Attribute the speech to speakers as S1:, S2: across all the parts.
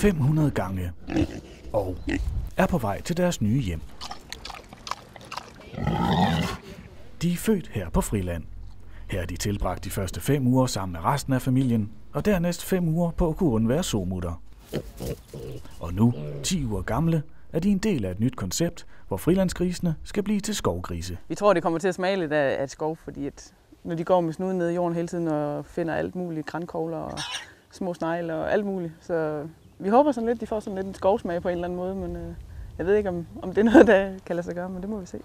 S1: 500 gange og er på vej til deres nye hjem. De er født her på Friland. Her har de tilbragt de første 5 uger sammen med resten af familien, og dernæst 5 uger på at kunne undvære somutter. Og nu, 10 uger gamle, er de en del af et nyt koncept, hvor frilandsgrisene skal blive til skovgrise.
S2: Vi tror, det kommer til at smage lidt af skov, fordi når de går med snuden ned i jorden hele tiden og finder alt muligt, grankogler og små snegle og alt muligt. Så vi håber sådan lidt, de får sådan lidt en skovsmag på en eller anden måde, men jeg ved ikke, om det er noget, der kan lade sig gøre, men det må vi se.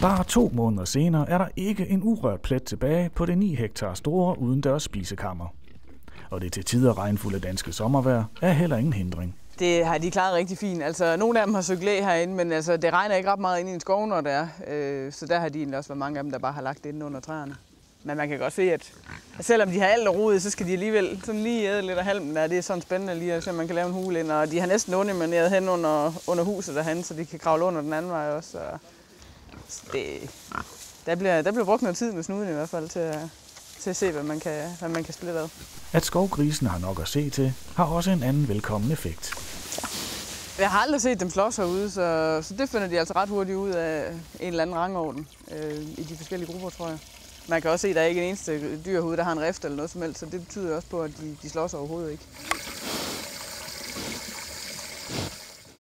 S1: Bare 2 måneder senere er der ikke en urørt plet tilbage på det 9 hektar store udendørs spisekammer. Og det til tider regnfulde danske sommervejr er heller ingen hindring.
S2: Det har de klaret rigtig fint. Altså, nogle af dem har søgt læ herinde, men altså, det regner ikke ret meget ind i en skov, når det er. Så der har de egentlig også været mange af dem, der bare har lagt det inde under træerne. Men man kan godt se, at selvom de har alt og rodet, så skal de alligevel sådan lige æde lidt af halmen der. Det er sådan spændende lige at se, om man kan lave en hule ind. Og de har næsten undermineret hen under huset derhen, så de kan kravle under den anden vej også. Der bliver brugt noget tid med snuden i hvert fald til at se, hvad man kan splitte ad.
S1: At skovgrisen har nok at se til, har også en anden velkommen effekt.
S2: Jeg har aldrig set dem slås herude, så det finder de altså ret hurtigt ud af en eller anden rangorden i de forskellige grupper, tror jeg. Man kan også se, at der er ikke en eneste dyr herude, der har en rift eller noget som helst, så det betyder også på, at de slås overhovedet ikke.